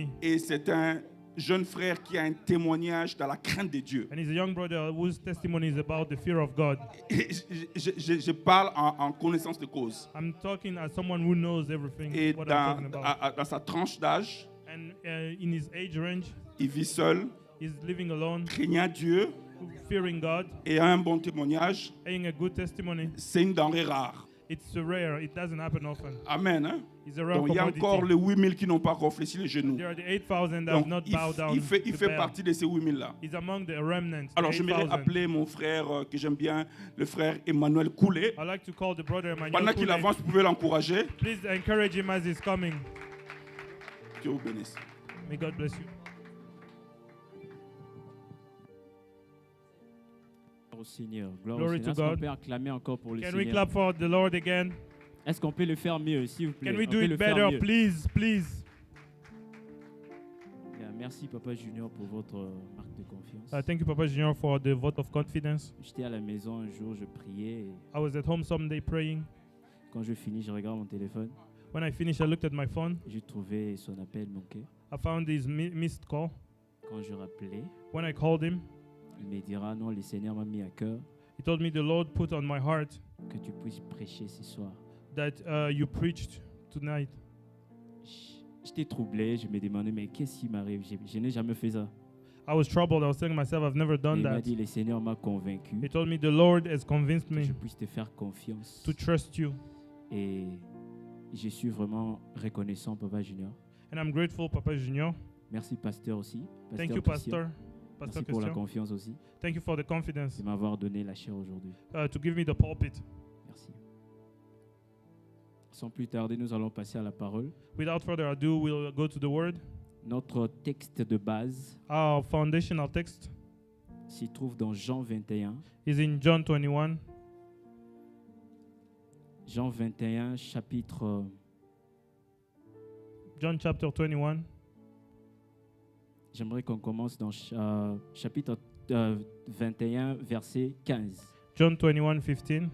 me. Et c'est un jeune frère qui a un témoignage dans la crainte de Dieu. And he's a young brother whose testimony is about the fear of God. Et je parle en connaissance de cause. I'm talking as someone who knows everything, Et what I'm talking about. dans sa tranche d'âge, And in his age range, il vit seul, he's living alone, craignant Dieu fearing God, et a un bon témoignage. having a good testimony. C'est une denrée rare. It's rare. It doesn't happen often. Amen. Hein? It's a rare Donc il y a commodity. encore les 8000 qui n'ont pas encore fléchi les genoux. There are the 8,000 that Donc have not bowed down. il fait to bow. partie de ces 8000-là. He's among the remnants. Alors the j'aimerais 8,000. appeler mon frère que j'aime bien, le frère Emmanuel Coulet. I'd like to call the brother Emmanuel Pendant qu'il Koulé. avance, vous pouvez l'encourager. Please encourage him as he's coming. Dieu vous bénisse. May God bless you. Au Seigneur. Gloire Glory au to Seigneur. Est-ce qu'on God. peut acclamer encore pour le Can we Seigneur? clap for the Lord again? Est-ce qu'on peut le faire mieux, s'il vous plaît? Can we On do peut it le faire better, mieux. please, please? Bien, merci Papa Junior pour votre marque de confiance. Thank you, Papa Junior, for the vote of confidence. J'étais à la maison un jour, je priais. Et I was at home someday praying. quand je finis, je regarde mon téléphone. When I finished, I looked at my phone. J'ai trouvé son appel manqué. I found his missed call. Quand je rappelais, When I called him, il me dira non, le Seigneur m'a mis à cœur he told me the Lord put on my heart que tu puisses prêcher ce soir. that you preached tonight. J'étais troublé, je me demandais mais qu'est-ce qui m'arrive? Je n'ai jamais fait ça. I was troubled. I was telling myself, I've never Et done il m'a that. dit le Seigneur m'a convaincu He told me the Lord has convinced que me je puisse te faire confiance. to trust you. Et je suis vraiment reconnaissant, Papa Junior. And I'm grateful, Papa Junior. Merci, Pasteur aussi. Thank you, Christian. Pastor. Pastor Merci pour la Christian. confiance aussi, Thank you for the confidence de m'avoir donné la chair aujourd'hui. to give me the pulpit. Merci. Sans plus tarder, nous allons passer à la parole. Without further ado, we'll go to the word. Notre texte de base Our foundational text s'y trouve dans Jean 21. is in John 21. Jean 21, chapitre John chapter 21. J'aimerais qu'on commence dans chapitre 21, verset 15. John 21, 15.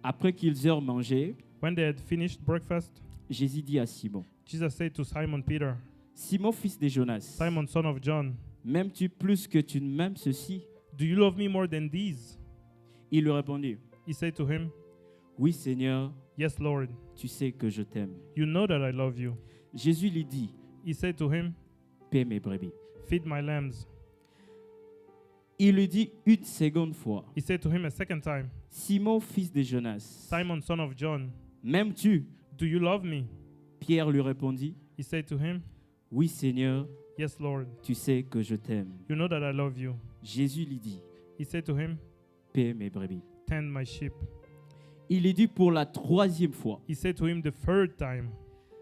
Après qu'ils eurent mangé, When they had finished breakfast, Jésus dit à Simon, Jesus said to Simon Peter, Simon, fils de Jonas, Simon, son of John, m'aimes-tu plus que tu ne m'aimes ceci? do you love me more than these? Il lui répondit, He said to him, oui Seigneur, Yes, Lord, tu sais que je t'aime. you know that I love you. Jésus lui dit, He said to him, paie mes brebis. Feed my lambs. Il lui dit une seconde fois, He said to him a second time, Simon, fils de Jonas, Simon, son of John, m'aimes-tu? do you love me? Pierre lui répondit, He said to him, oui Seigneur, Yes, Lord, tu sais que je t'aime. you know that I love you. Jésus lui dit, He said to him, paie mes brebis. Tend my sheep. Il lui dit pour la troisième fois, He said to him the third time,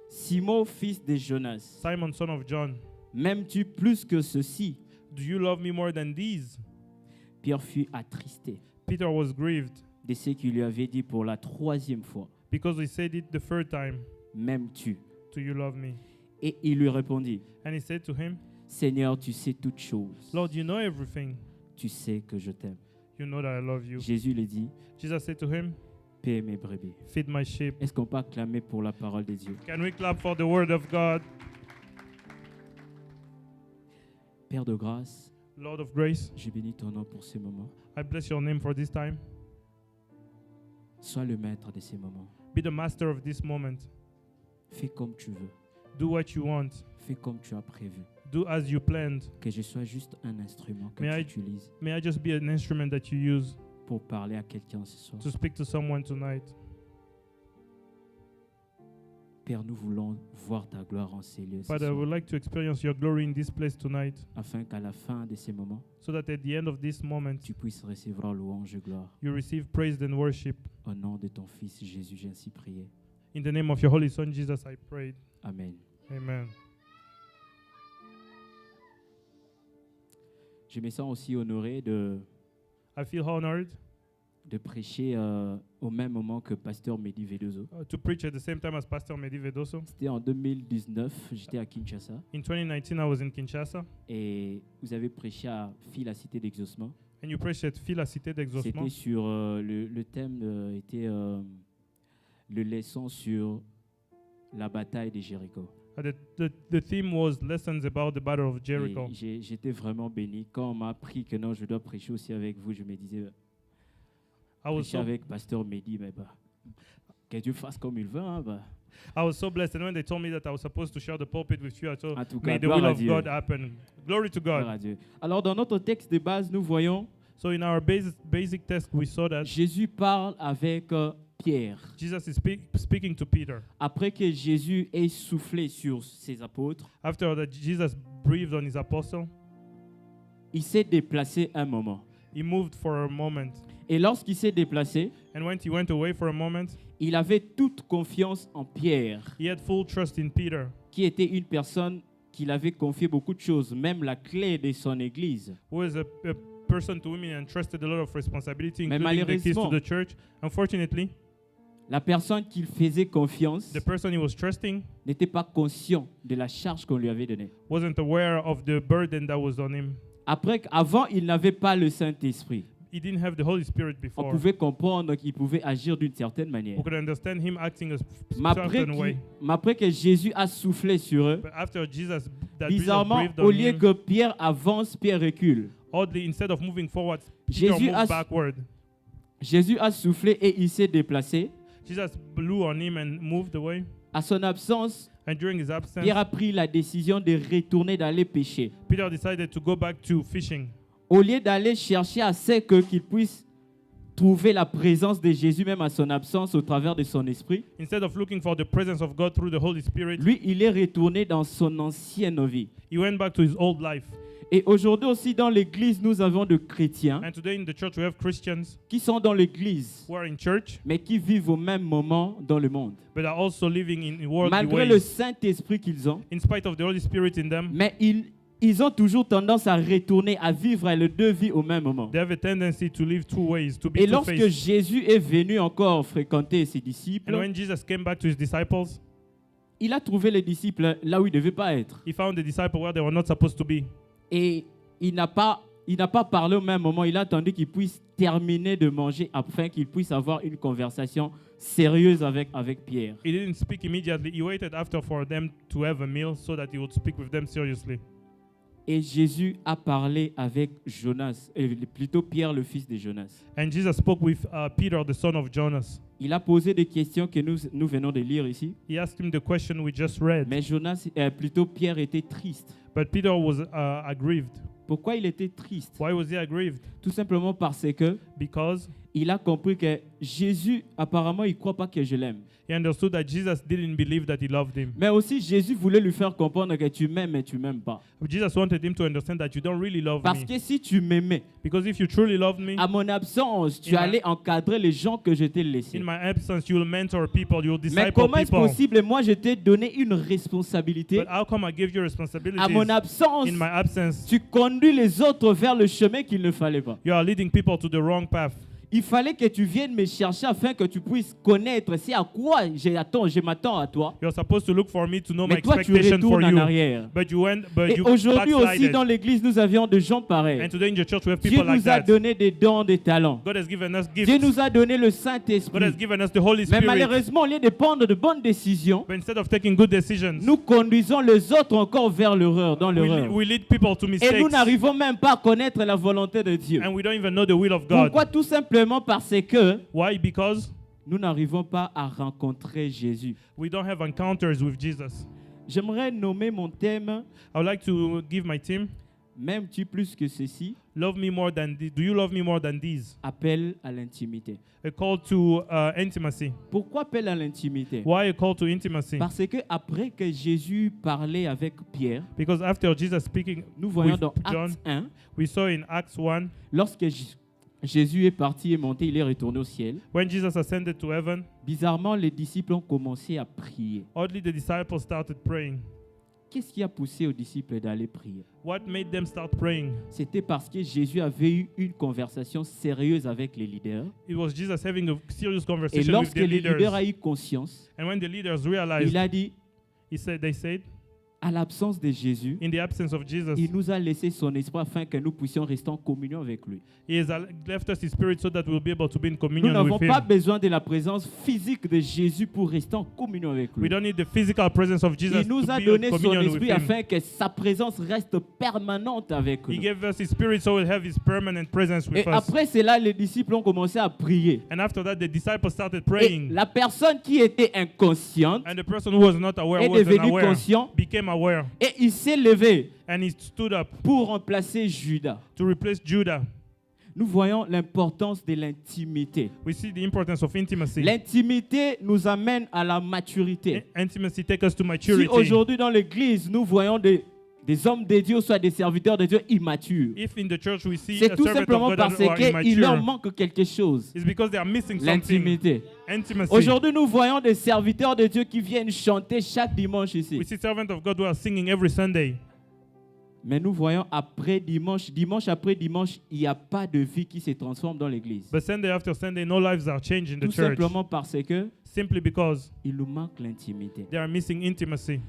Simon, fils de Jonas, Simon, son of John, m'aimes-tu plus que ceci? do you love me more than these? Pierre fut attristé Peter was grieved de ce qu'il lui avait dit pour la troisième fois, because he said it the third time, m'aimes-tu? do you love me? Et il lui répondit, And he said to him, Seigneur, tu sais toutes choses. Lord, you know everything. Tu sais que je t'aime. You know that I love you. Jésus lui dit, Jesus said to him, paie mes brebis. Feed my sheep. Est-ce qu'on peut acclamer pour la parole de Dieu? Can we clap for the word of God? Père de grâce, Lord of grace, je bénis ton nom pour ces moments. I bless your name for this time. Sois le maître de ces moments. Be the master of this moment. Fais comme tu veux. Do what you want. Fais comme tu as prévu. Do as you planned. Que je sois juste un instrument que May tu utilises May I just be an instrument that you use pour parler à quelqu'un ce soir. to speak to someone tonight. Père, nous voulons voir ta gloire en ces lieux ce Father, I soir, would like to experience your glory in this place tonight, afin qu'à la fin de ces moments, so that at the end of this moment, tu puisses recevoir louange et gloire. you receive praise and worship. Au nom de ton Fils Jésus, j'ai ainsi prié. In the name of your Holy Son, Jesus, I prayed. Amen. Amen. Je me sens aussi honoré I feel honored de prêcher au même moment que Pasteur Mehdi Vedoso. to preach at the same time as Pastor Mehdi Vedoso. C'était en 2019, j'étais à Kinshasa In 2019, I was in Kinshasa, et vous avez prêché à Fille la Cité d'Exaucement. and you preached at Fille la Cité d'Exaucement. C'était sur le thème était le leçon sur la bataille de Jéricho. The theme was lessons about the Battle of Et Jericho. j'étais vraiment béni. Quand on m'a appris que non, je dois prêcher aussi avec vous, je me disais, I was prêcher so avec Pasteur Mehdi, mais bah, que Dieu fasse comme il veut. Hein, bah. I was so blessed, and when they told me that I was supposed to share the pulpit with you, I thought, En tout cas, may the gloire will à of Dieu. God happen. Glory to Gloire God. à Dieu. Alors, dans notre texte de base, nous voyons So in our basic text, we saw that Jésus parle avec Pierre. Jesus is speaking to Peter. Après que Jésus ait soufflé sur ses apôtres, After that, Jesus breathed on his apostle. il s'est déplacé un moment. He moved for a moment. Et lorsqu'il s'est déplacé, And when he went away for a moment, il avait toute confiance en Pierre, he had full trust in Peter, qui était une personne qu'il avait confié beaucoup de choses, même la clé de son église. who was a person to whom he entrusted a lot of responsibility, Mais including the keys to malheureusement, the church. Unfortunately, La personne qu'il faisait confiance the person he was trusting n'était pas conscient de la charge qu'on lui avait donnée. wasn't aware of the burden that was on him. Avant, il n'avait pas le Saint-Esprit. He didn't have the Holy Spirit On before. pouvait comprendre qu'il pouvait agir d'une certaine manière. We could understand him acting a Mais certain way. après que Jésus a soufflé sur eux, But after Jesus bizarrement, breathed au on lieu him, que Pierre avance, Pierre recule. oddly, instead of moving forward, Peter Jésus moved a- backward. Jésus a soufflé et il s'est déplacé. Jesus blew on him and moved away. À son absence, And during his absence, Pierre a pris la décision de retourner d'aller pêcher. Peter decided to go back to fishing. Au lieu d'aller chercher à ce qu'il puisse trouver la présence de Jésus même à son absence au travers de son esprit, Instead of looking for the presence of God through the Holy Spirit, lui, il est retourné dans son ancienne vie. he went back to his old life. Et aujourd'hui aussi dans l'église, nous avons des chrétiens And today in the church, we have Christians qui sont dans l'église, who are in church, mais qui vivent au même moment dans le monde. but are also living in worldly Malgré le ways. Saint-Esprit qu'ils ont, In spite of the Holy Spirit in them, mais ils ont toujours tendance à retourner, à vivre les deux vies au même moment. they have a tendency to live two ways, to be Et lorsque two-faced. Jésus est venu encore fréquenter ses And disciples, when Jesus came back to his disciples, il a trouvé les disciples là où ils ne devaient pas être. he found the disciples where they were not supposed to be. Et il n'a pas parlé au même moment. Il a attendu qu'ils puissent terminer de manger afin qu'ils puissent avoir une conversation sérieuse avec Pierre. He didn't speak immediately. He waited after for them to have a meal so that he would speak with them seriously. Et Jésus a parlé avec Jonas, plutôt Pierre, le fils de Jonas. And Jesus spoke with Peter, the son of Jonas. Il a posé des questions que nous venons de lire ici. He asked him the question we just read. Mais plutôt Pierre était triste. But Peter was aggrieved. Pourquoi il était triste? Why was he aggrieved? Tout simplement parce que Because il a compris que Jésus, apparemment, il ne croit pas que je l'aime. he understood that Jesus didn't believe that he loved him. Mais aussi, Jésus voulait lui faire comprendre que tu m'aimes, mais tu ne m'aimes pas. Jesus wanted him to understand that you don't really love Parce me. que si tu m'aimais, Because if you truly loved me, à mon absence, tu In my- allais encadrer les gens que je t'ai laissés. in my absence, you will mentor people, you will Mais disciple comment est-ce people. possible? Moi, je t'ai donné une responsabilité. But how come I give you À responsibilities? mon absence, In my absence, tu conduis les autres vers le chemin qu'il ne fallait pas. you are leading people to the wrong path. Il fallait que tu viennes me chercher afin que tu puisses connaître c'est à quoi je m'attends à toi. You're supposed to look for me to know my Mais toi, tu expectation for retournes en you. arrière. But you Et you aujourd'hui aussi, backslided. dans l'église, nous avions des gens pareils. And today in the church we have Dieu people like nous a that. donné des dons, des talents. God has given us Dieu gifts. nous a donné le God has Saint-Esprit. given us the Holy Mais Spirit. malheureusement, au lieu de prendre de bonnes décisions, But instead of taking good decisions, nous conduisons les autres encore vers l'erreur, dans l'erreur. we lead people to Et mistakes. nous n'arrivons même pas à connaître la volonté de Dieu. And we don't even know the will of God. Pourquoi? Tout simplement parce que Why? Because nous n'arrivons pas à rencontrer Jésus. we don't have encounters with Jesus. J'aimerais nommer mon thème, I would like to give my team, m'aimes-tu plus que ceci? love me more than do you love me more than these? Appel à l'intimité. A call to intimacy. Pourquoi appel à l'intimité? Why a call to intimacy? Parce que après que Jésus parlait avec Pierre, Because after Jesus speaking nous voyons with dans John, Acte 1, we saw in Acts 1, lorsque Jésus est parti et monté, il est retourné au ciel. when Jesus ascended to heaven, Bizarrement, les disciples ont commencé à prier. oddly the disciples started praying. Qu'est-ce qui a poussé aux disciples d'aller prier? What made them start praying? C'était parce que Jésus avait eu une conversation sérieuse avec les leaders. It was Jesus having a serious Et conversation with lorsque the les leaders leaders. ont eu conscience, And when the leaders realized, il a dit, they said, À l'absence de Jésus, in the absence of Jesus, il nous a laissé son esprit afin que nous puissions rester en communion avec lui. He has left us His Spirit so that we'll be able to be in Nous communion n'avons with pas Him. besoin de la présence physique de Jésus pour rester en communion avec We lui. don't need the physical presence of Jesus Il nous to a be in donné son communion with esprit Him. afin que sa présence reste permanente avec He nous. gave us His Spirit so we'll have His permanent presence with Et us. après cela, les disciples ont commencé à prier. And after that, the disciples started Et praying. la personne qui était inconsciente And the person who was not aware est wasn't devenu aware, conscient became aware. et il s'est levé And he stood up pour remplacer Judas. to replace Judah. Nous voyons l'importance de l'intimité. We see the importance of intimacy. L'intimité nous amène à la maturité. Intimacy takes us to Si maturity. aujourd'hui dans l'église, nous voyons des hommes de Dieu, soit des serviteurs de Dieu immatures, If in the church we see c'est a tout servant of simplement God parce who are qu'il leur immature, manque quelque chose. it's because they are missing something. L'intimité. Intimacy. Aujourd'hui, nous voyons des serviteurs de Dieu qui viennent chanter chaque dimanche ici. We see servants of God who are singing every Sunday. Mais nous voyons après dimanche, dimanche après dimanche, il n'y a pas de vie qui se transforme dans l'église. But Sunday after Sunday, no lives are changed in the Tout church. simplement parce que Simply because il nous manque l'intimité. they are missing intimacy.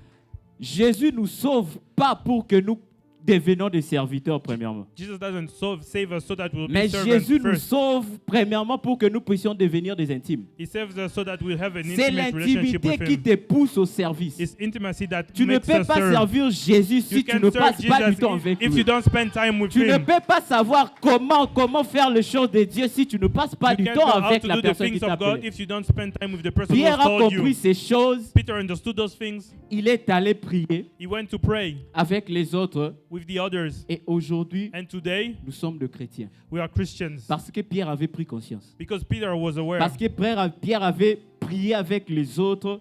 Jésus nous sauve pas pour que nous devenions des serviteurs premièrement. Jesus doesn't save us so that we'll Mais be servants Jésus nous first. sauve premièrement pour que nous puissions devenir des intimes. He saves us so that we'll have an C'est intimate relationship l'intimité with qui Him. te pousse au service. It's intimacy that Tu ne makes peux us pas serve. servir Jésus You si tu can ne serve passes pas du Jesus temps avec if lui. you don't spend time with Tu ne Him. peux pas savoir comment faire les choses de Dieu si tu ne passes pas You du can't temps know how avec to la do the personne qui things t'a of God appelé. if you don't spend time with the person who Pierre has a called you. compris ces choses. Peter understood those things. Il est allé prier He went to pray avec les autres. with the others. Et aujourd'hui, And today, nous sommes de chrétiens. we are Christians. Parce que Pierre avait pris conscience. Because Peter was aware. Parce que Pierre avait prié avec les autres.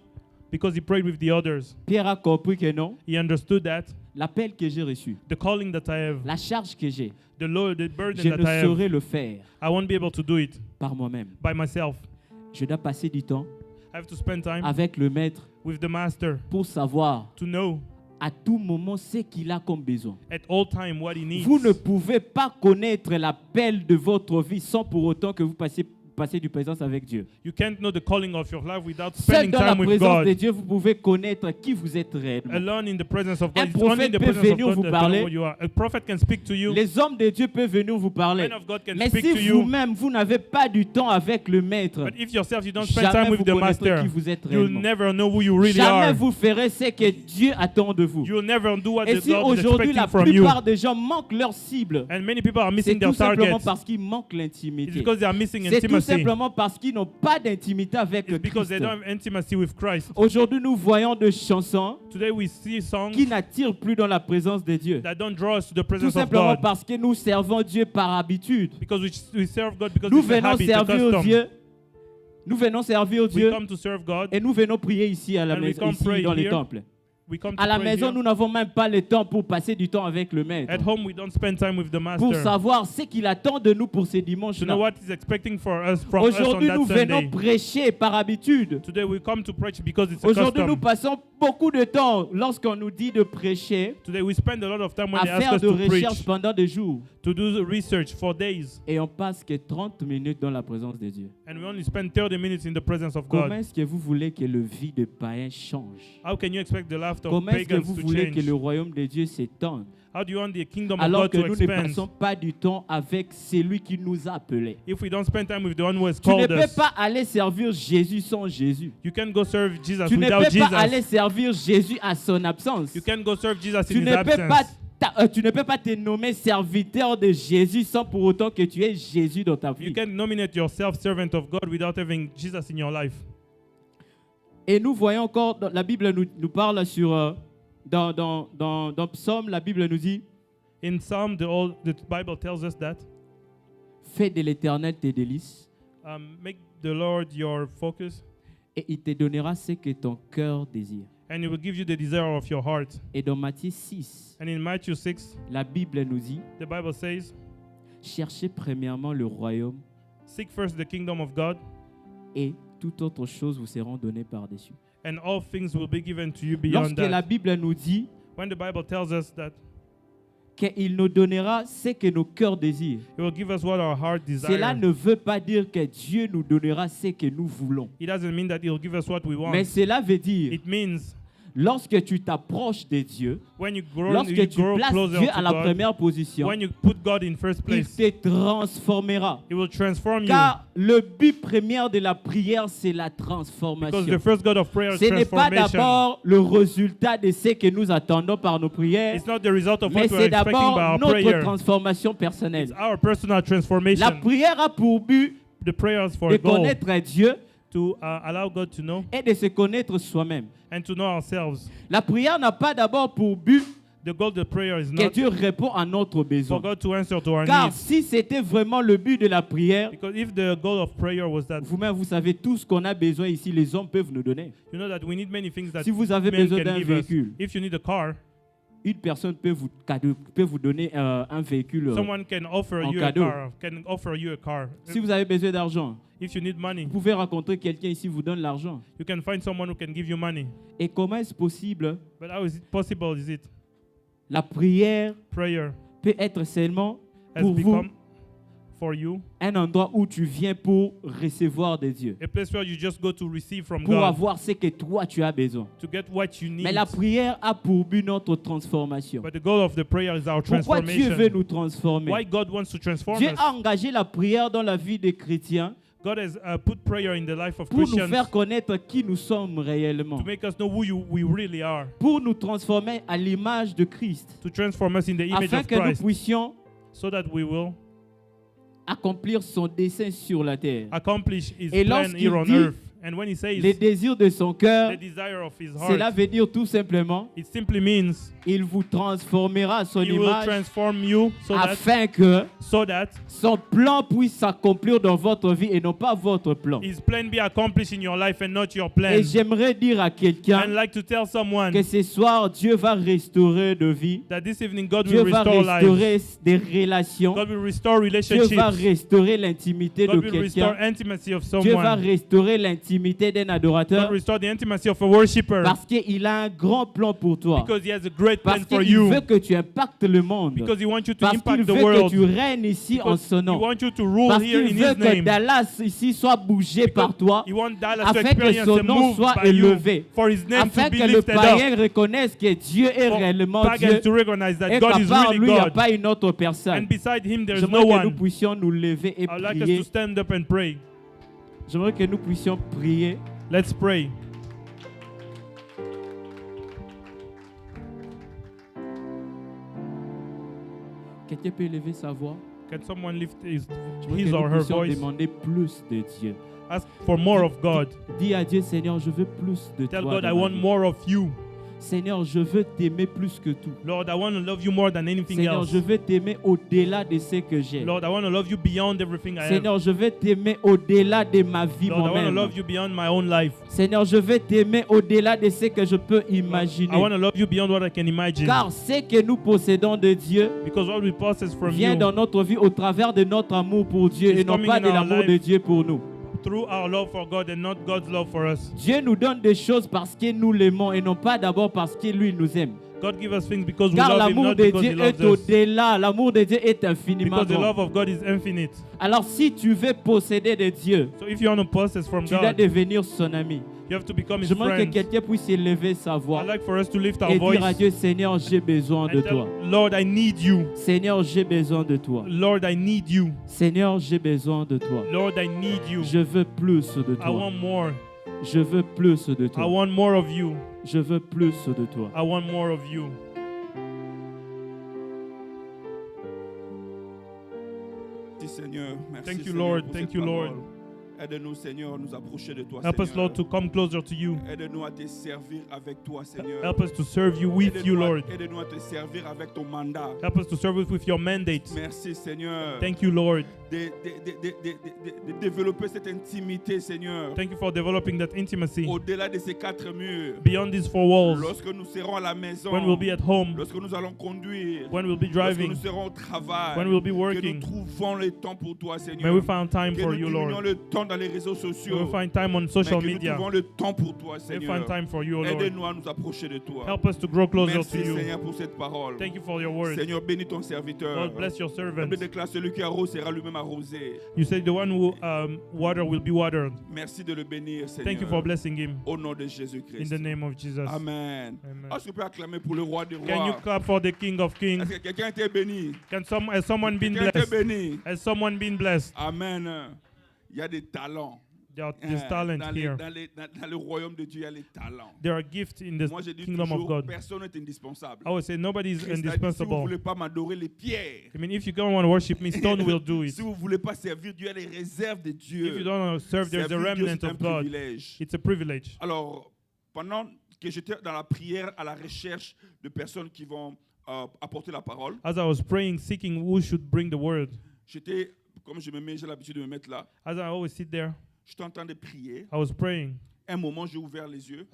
Because he prayed with the others. Pierre a compris que non, He understood that l'appel que j'ai reçu, the calling that I have, la charge que j'ai, the load, the burden je that ne I have, saurais le faire I won't be able to do it par moi-même. by myself. Je dois passer du temps I have to spend time avec le maître with the Master pour savoir to know à tout moment ce qu'il a comme besoin. at all time what he needs. Vous ne pouvez pas connaître l'appel de votre vie sans pour autant que vous passiez du présence avec Dieu. You can't know the calling of your life without Seul spending dans la time with présence God. de Dieu, vous pouvez connaître qui vous êtes réellement. Alone in the presence of Un God. It's only in prophète the peut presence of venir God vous that you know parler. what you are. A prophet can speak to you. Les hommes de Dieu peuvent venir vous parler. Men of God can Mais speak si to you. vous-même, vous n'avez pas du temps avec le maître, But if yourself you don't spend jamais time with vous the connaîtrez Master, qui vous êtes you'll réellement. never know who you really Jamais are. vous ferez ce que Dieu attend de vous. You'll never do what Et the si God is aujourd'hui expecting la from you. plupart des gens manquent leur cible, And many people are c'est missing tout their simplement targets. parce qu'ils manquent It's l'intimité. because they are missing C'est tout intimacy. simplement parce qu'ils n'ont pas d'intimité avec It's because they Christ. don't have intimacy with Christ. Aujourd'hui, nous voyons des chansons Today we see songs qui n'attirent plus dans la présence de Dieu. that don't draw us to the Tout presence of simplement God. parce que nous servons Dieu par habitude. Because we serve God because Nous it's a venons habit, a servir custom. Dieu. Nous venons servir We Dieu come to serve God. et nous venons prier ici à la And we maison, come ici pray dans les here. temples. We come À to la pray maison, here. nous n'avons même pas le temps pour passer du temps avec le maître, At home, we don't spend time with the pour Master savoir ce qu'il attend de nous pour ces to know dimanches-là. what He's expecting from us on Aujourd'hui, that nous venons Sunday. prêcher par habitude. Today we come to preach because it's a Aujourd'hui, nous custom. passons beaucoup de temps lorsqu'on nous dit de prêcher Today we spend a lot of time when à they ask faire us de to recherche preach, pendant des jours. to do the research for days, Et on passe que 30 minutes dans la présence de Dieu. and we only spend 30 minutes in the presence of Comment God. est-ce que vous voulez que le vie de païen change? How can you expect the laughter of Comment est-ce que pagans vous to voulez que change? le royaume de Dieu s'étende? How do you want the kingdom of Alors God que to nous ne expand passons pas du temps avec celui qui nous a appelés. if we don't spend time with the one who has Tu ne called peux us? pas aller servir Jésus sans Jésus. You can go serve Jesus Tu ne without peux pas aller Jesus. servir Jésus à son absence. You can go serve Jesus Tu in his ne peux pas absence. tu ne peux pas te nommer serviteur de Jésus sans pour autant que tu aies Jésus dans ta You vie. can nominate yourself servant of God without having Jesus in your life. Et nous voyons encore, la Bible nous parle sur, dans Psaume, la Bible nous dit, In Psalm, the Bible tells us that fais de l'Éternel tes délices make the Lord your focus, et il te donnera ce que ton cœur désire. and He will give you the desire of your heart. Et dans Matthieu 6, And in Matthew 6, la Bible nous dit, the Bible says, cherchez premièrement le royaume "Seek first the kingdom of God, et toute autre chose vous seront données par-dessus. and all things will be given to you beyond Lorsque la that." Bible nous dit When the Bible tells us that qu'il nous donnera ce que nos cœurs désirent, He will give us what our heart cela desires, ne veut pas dire que Dieu nous donnera ce que nous voulons. it doesn't mean that He'll give us what we want. Mais cela veut dire, It means Lorsque tu t'approches de Dieu, when you grow lorsque tu places closer Dieu to à la God, première position, when you put God in first il place, te transformera. He will transform you. Car le but premier de la prière, c'est la Because transformation. the first God of prayer is Ce n'est pas transformation. d'abord le résultat de ce que nous attendons par nos prières, It's not the result of mais what we're c'est expecting d'abord by our notre prayer. transformation personnelle. It's our personal transformation. La prière a pour but The prayer is for de a goal connaître Dieu to allow God to know et de se connaître soi-même. and to know ourselves. La prière n'a pas d'abord pour but The goal of the prayer is que not Dieu répond à notre for besoin. God to answer to our Car needs. si c'était vraiment le but de la prière, Because if the goal of prayer was that, vous-même, vous savez tout ce qu'on a besoin ici, les hommes peuvent nous donner. you know that we need many things that Si vous avez men besoin can d'un give us. véhicule, If you need a car, une personne peut vous donner un véhicule. someone can offer en you cadeau. can offer you a car. Si vous avez besoin d'argent, If you need money, vous pouvez rencontrer quelqu'un ici vous donne l'argent. you can find someone who can give you money. Et comment est-ce possible? But how is it possible? Is it La prière prayer peut être seulement has pour vous become for you un endroit où tu viens pour recevoir de Dieu, a place where you just go to receive from pour God, avoir ce que toi tu as besoin. to get what you need. Mais la prière a pour but notre transformation. But the goal of the prayer is our Pourquoi Dieu veut transformation. nous transformer? Why God wants to transform Dieu us. a engagé la prière dans la vie des chrétiens God has put prayer in the life of pour nous Christians faire connaître qui nous sommes réellement, to make us know who we really are, pour nous transformer à l'image de Christ, to transform us in the image afin of que nous Christ, puissions so that we will accomplir son dessein sur la terre. accomplish His Et plan lorsqu'il here on dit earth. And when He says Les désirs de son cœur, the desire of His cela heart, veut dire tout simplement, it simply means il vous transformera à son He will image transform you afin que so that son plan puisse s'accomplir dans votre vie et non pas votre plan. His plan be accomplished in your life and not your plan. Et j'aimerais dire à I'd quelqu'un like to tell someone que ce soir, Dieu va restaurer de vie. that this evening God Dieu will va restore lives. restaurer des relations. God will restore Dieu va relationships. restaurer l'intimité de God will restore quelqu'un. intimacy of Dieu va someone. restaurer l'intimité d'un God adorateur will restore the intimacy of a worshipper. parce qu'il a un grand plan pour toi. Because He has a great plan Parce for qu'il you. veut que tu impactes le monde. Because He wants you to Parce qu'il impact the veut que world. tu règnes ici en Because son He nom. wants you to rule Parce here qu'il in veut His que name. Dallas ici soit bougé par toi, He wants Dallas to afin que experience son a nom move soit by you, élevé, for His name afin to be que le lifted up, païen reconnaisse que Dieu est for réellement pagans Dieu to recognize that et God qu'à is part really lui, il n'y a God. pas une autre personne. And beside Him, there is J'aimerais no que nous one. puissions nous lever et I'd like us prier. to stand up and pray. J'aimerais que nous puissions prier. Let's pray. Quelqu'un peut lever sa voix. Can someone lift his J'aimerais que or nous her puissions voice? demander plus de Dieu. Ask for more of God. Dis à Dieu, Seigneur, je veux plus de Tell toi. God, dans I ma want vie. more of you. Seigneur, je veux t'aimer plus que tout. Lord, I want to love you more than anything Seigneur, else. je veux t'aimer au-delà de ce que j'ai. Lord, I want to love you beyond everything I have. Seigneur, je veux t'aimer au-delà de ma vie Lord, I want to moi-même. love you beyond my own life. Seigneur, je veux t'aimer au-delà de ce que je peux imaginer. I want to love you beyond what I can imagine. Car ce que nous possédons de Dieu Because what we possess from vient you dans notre vie au travers de notre amour pour Dieu It's et non coming pas in de our l'amour life. de Dieu pour nous. through our love for God and not God's love for us. Dieu nous donne des choses parce que nous l'aimons et non pas d'abord parce que lui nous aime. God gives us things because we Car love Him, l'amour not de because Dieu He loves est us. au-delà. L'amour de Dieu est infiniment Because the grand. love of God is infinite. Alors si tu veux posséder de Dieu, So if you want to possess from tu dois God, devenir son ami. you have to become His J'aimerais que friend. quelqu'un puisse élever sa voix I'd like for us to lift our et voice dire à Dieu, Seigneur, j'ai besoin de and toi. tell, Lord, I need you. Seigneur, j'ai besoin de toi. Lord, I need you. Seigneur, j'ai besoin de toi. Lord, I need you. Je veux plus de I toi. want more. Je veux plus de I toi. want more of you. Je veux plus de toi. I want more of you. Merci Seigneur. Merci Thank you, Seigneur, Lord. pour Thank cette you, Lord. parole. Aide-nous Seigneur à nous approcher de toi Help us, Seigneur. Lord, to come closer to you. Aide-nous à te servir avec toi Seigneur. Help us to serve you with you, Aide-nous à- Lord. Aide-nous à te servir avec ton mandat. Help us to serve with your mandate. Merci Seigneur. Thank you, Lord. De développer cette intimité Seigneur. Thank you for developing that intimacy Au-delà de ces quatre murs. beyond these four walls. Lorsque nous serons à la maison. When we'll be at home, Lorsque nous allons conduire. when we'll be Lorsque driving, nous serons au travail. when we'll be Que working. nous trouvons le temps pour toi May Seigneur. we find time Que for nous you, diminuons Lord. le temps dans les réseaux We sociaux. will find time on Mais social que nous media. trouvons le temps pour toi, We Seigneur. find time for you, O Lord. Aide-nous à nous approcher de toi. Help us to grow closer Merci, to you. Seigneur, pour cette parole. Thank you for your word. Seigneur, bénis ton serviteur. Lord, bless your La servant. Bible déclare celui qui arrose sera lui-même arrosé. You say the one who water will be watered. Merci de le bénir, Seigneur. Thank you for blessing him. Au nom de In Jésus-Christ. the name of Jesus. Amen. Amen. Est-ce qu'on peut acclamer pour le roi des Can you rois? clap for the King of Kings? Est-ce que quelqu'un a été béni? Has someone been Quelqu'un a été blessed? béni? Has someone been blessed? Amen. Il y a des talents. There's talent Dans here. le royaume de Dieu, il y a les talents. There are gifts in the Moi, je dis kingdom of toujours, God. personne n'est indispensable. I would say nobody is Christ a dit, si vous ne indispensable. voulez pas m'adorer, les pierres. I mean, if you don't want to worship me, stone will do it. Si vous ne voulez pas servir Dieu, il y a les réserves de Dieu. If you don't want to serve, there's a Servir Dieu, remnant c'est un of God. privilège. It's a privilege. Alors, pendant que j'étais dans la prière à la recherche de personnes qui vont apporter la parole, As I was praying, seeking who should bring the word, j'étais, comme j'ai l'habitude de me mettre là, as I always sit there, j'étais en train de prier. I was praying. Un moment, j'ai ouvert les yeux.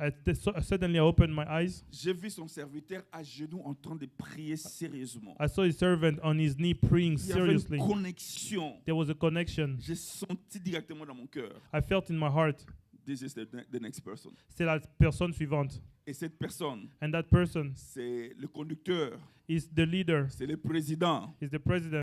Suddenly, I opened my eyes. J'ai vu son serviteur à genoux en train de prier sérieusement. I saw his servant on his knee praying Il y avait seriously. une connexion. There was a connection. J'ai senti directement dans mon cœur. I felt in my heart. This is the next person. C'est la personne suivante. Et cette personne, And that person c'est le conducteur, is the leader, c'est le président. is the president.